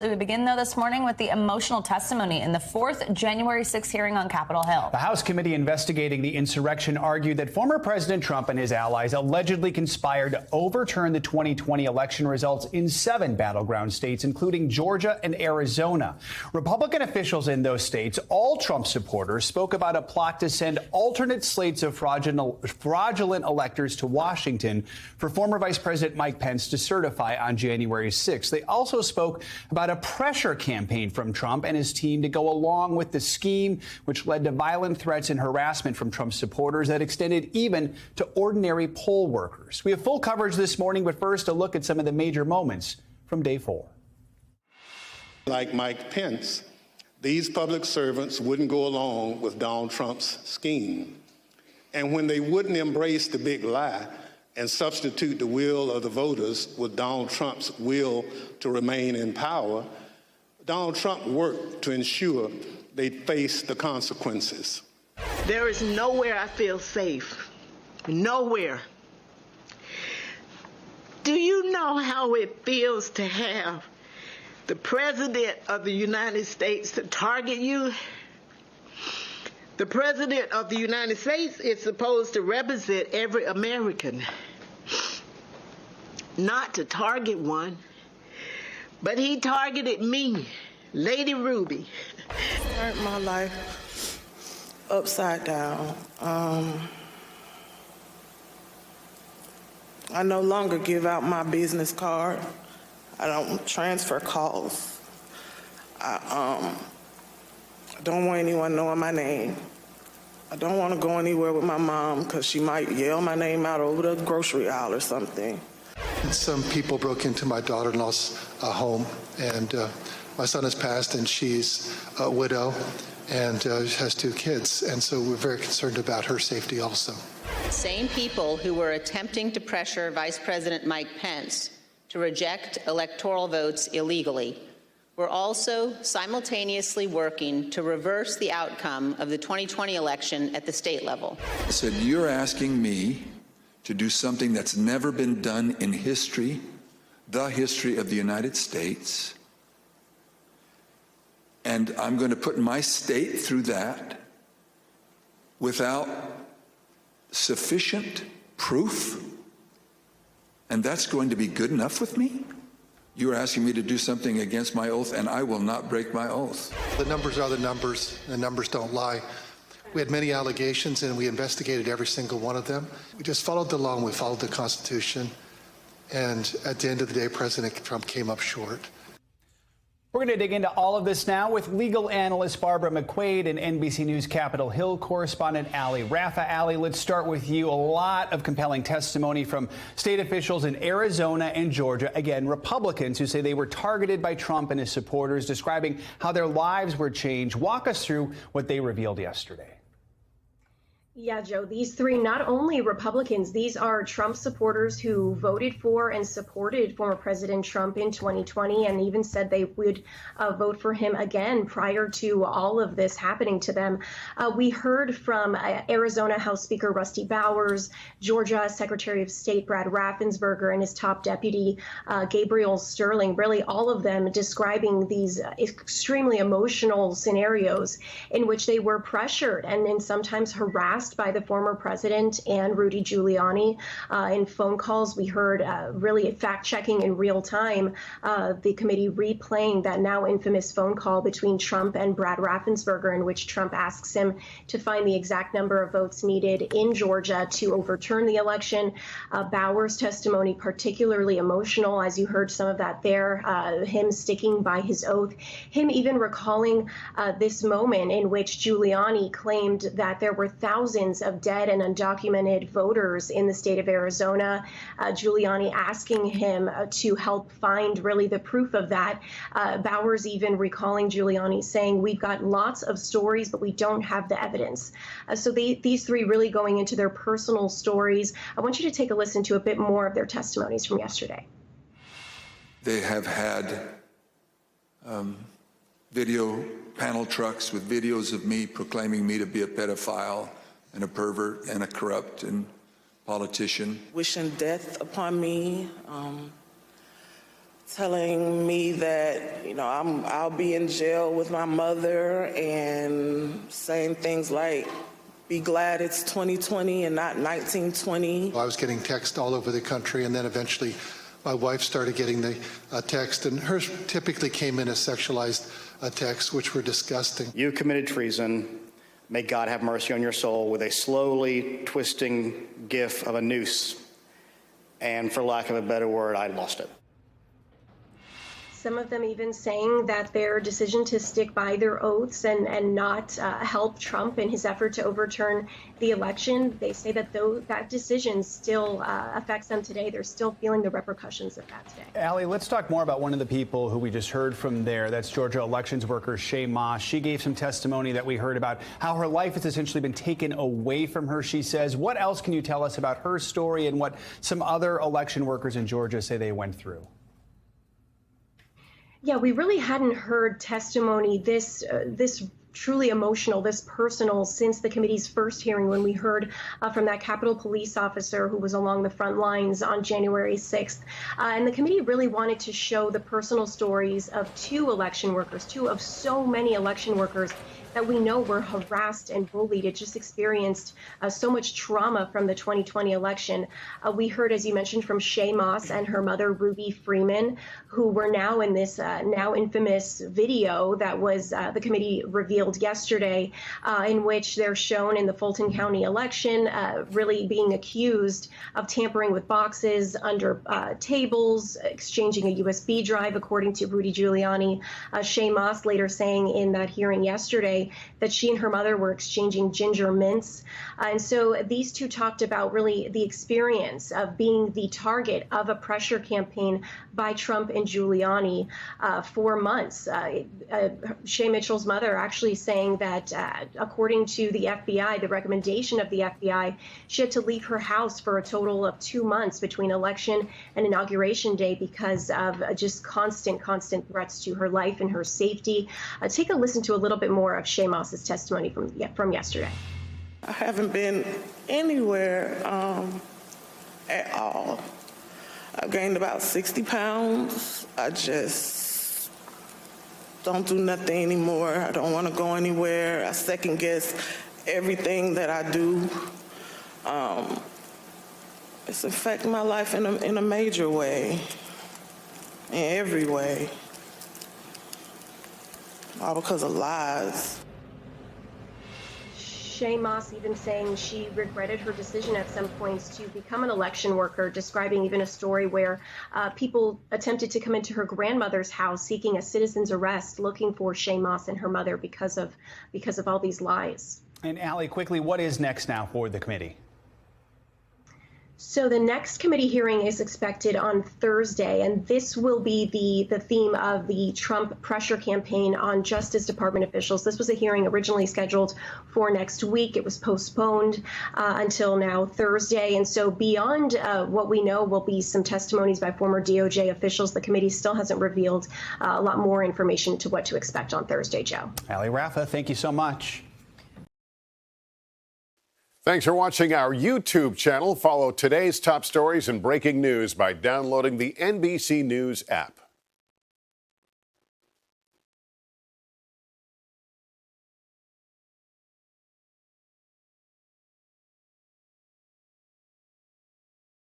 We begin, though, this morning with the emotional testimony in the fourth January 6th hearing on Capitol Hill. The House committee investigating the insurrection argued that former President Trump and his allies allegedly conspired to overturn the 2020 election results in 7 battleground states, including Georgia and Arizona. Republican officials in those states, all Trump supporters, spoke about a plot to send alternate slates of fraudulent electors to Washington for former Vice President Mike Pence to certify on January 6th. They also spoke about a pressure campaign from Trump and his team to go along with the scheme, which led to violent threats and harassment from Trump supporters that extended even to ordinary poll workers. We have full coverage this morning, but first a look at some of the major moments from day 4. Like Mike Pence, these public servants wouldn't go along with Donald Trump's scheme. And when they wouldn't embrace the big lie and substitute the will of the voters with Donald Trump's will to remain in power, Donald Trump worked to ensure they face the consequences. There is nowhere I feel safe. Nowhere. Do you know how it feels to have the President of the United States to target you? The President of the United States is supposed to represent every American, not to target one, but he targeted me, Lady Ruby. Turned my life upside down. I no longer give out my business card. I don't transfer calls. I don't want anyone knowing my name. I don't want to go anywhere with my mom because she might yell my name out over the grocery aisle or something. Some people broke into my daughter-in-law's home, and my son has passed, and she's a widow and has 2 kids, and so we're very concerned about her safety also. Same people who were attempting to pressure Vice President Mike Pence to reject electoral votes illegally were also simultaneously working to reverse the outcome of the 2020 election at the state level. I said, you're asking me to do something that's never been done in history, the history of the United States, and I'm going to put my state through that without sufficient proof, and that's going to be good enough with me? You are asking me to do something against my oath, and I will not break my oath. The numbers are the numbers. The numbers don't lie. We had many allegations, and we investigated every single one of them. We just followed the law, and we followed the Constitution. And at the end of the day, President Trump came up short. We're going to dig into all of this now with legal analyst Barbara McQuaid and NBC News Capitol Hill correspondent Allie Raffa. Allie, let's start with you. A lot of compelling testimony from state officials in Arizona and Georgia. Again, Republicans who say they were targeted by Trump and his supporters, describing how their lives were changed. Walk us through what they revealed yesterday. Yeah, Joe, these 3, not only Republicans, these are Trump supporters who voted for and supported former President Trump in 2020 and even said they would vote for him again prior to all of this happening to them. We heard from Arizona House Speaker Rusty Bowers, Georgia Secretary of State Brad Raffensperger, and his top deputy, Gabriel Sterling, really all of them describing these extremely emotional scenarios in which they were pressured and sometimes harassed by the former president and Rudy Giuliani. In phone calls, we heard really fact-checking in real time, the committee replaying that now infamous phone call between Trump and Brad Raffensperger, in which Trump asks him to find the exact number of votes needed in Georgia to overturn the election. Bowers' testimony particularly emotional, as you heard some of that there, him sticking by his oath, him even recalling this moment in which Giuliani claimed that there were thousands of dead and undocumented voters in the state of Arizona. Giuliani asking him to help find really the proof of that. Bowers even recalling Giuliani saying, we've got lots of stories, but we don't have the evidence. So these 3 really going into their personal stories. I want you to take a listen to a bit more of their testimonies from yesterday. They have had video panel trucks with videos of me proclaiming me to be a pedophile and a pervert and a corrupt and politician. Wishing death upon me, telling me that, I'll be in jail with my mother, and saying things like, be glad it's 2020 and not 1920. I was getting texts all over the country, and then eventually my wife started getting the text, and hers typically came in as sexualized texts, which were disgusting. You committed treason. May God have mercy on your soul, with a slowly twisting gif of a noose. And for lack of a better word, I lost it. Some of them even saying that their decision to stick by their oaths and not help Trump in his effort to overturn the election, they say that that decision still affects them today. They're still feeling the repercussions of that today. Allie, let's talk more about one of the people who we just heard from there. That's Georgia elections worker Shaye Moss. She gave some testimony that we heard about how her life has essentially been taken away from her, she says. What else can you tell us about her story and what some other election workers in Georgia say they went through? Yeah, we really hadn't heard testimony this truly emotional, this personal, since the committee's first hearing, when we heard from that Capitol police officer who was along the front lines on January 6th. And the committee really wanted to show the personal stories of two of so many election workers that we know were harassed and bullied. It just experienced so much trauma from the 2020 election. We heard, as you mentioned, from Shaye Moss and her mother, Ruby Freeman, who were now in this now infamous video that was the committee revealed yesterday, in which they're shown in the Fulton County election really being accused of tampering with boxes under tables, exchanging a USB drive, according to Rudy Giuliani. Shaye Moss later saying in that hearing yesterday that she and her mother were exchanging ginger mints. And so these two talked about really the experience of being the target of a pressure campaign by Trump and Giuliani for months. Shaye Mitchell's mother actually saying that according to the FBI, the recommendation of the FBI, she had to leave her house for a total of 2 months between election and inauguration day because of just constant threats to her life and her safety. Take a listen to a little bit more of Shaye Moss's testimony from yesterday. I haven't been anywhere at all. I've gained about 60 pounds. I just don't do nothing anymore. I don't want to go anywhere. I second guess everything that I do. It's affecting my life in a major way, in every way, all because of lies. Shaye Moss even saying she regretted her decision at some points to become an election worker, describing even a story where people attempted to come into her grandmother's house seeking a citizen's arrest, looking for Shaye Moss and her mother because of all these lies. And Allie, quickly, what is next now for the committee? So the next committee hearing is expected on Thursday, and this will be the theme of the Trump pressure campaign on Justice Department officials. This was a hearing originally scheduled for next week. It was postponed until now Thursday. And so beyond what we know will be some testimonies by former DOJ officials, the committee still hasn't revealed a lot more information to what to expect on Thursday, Joe. Allie Raffa, thank you so much. Thanks for watching our YouTube channel. Follow today's top stories and breaking news by downloading the NBC News app.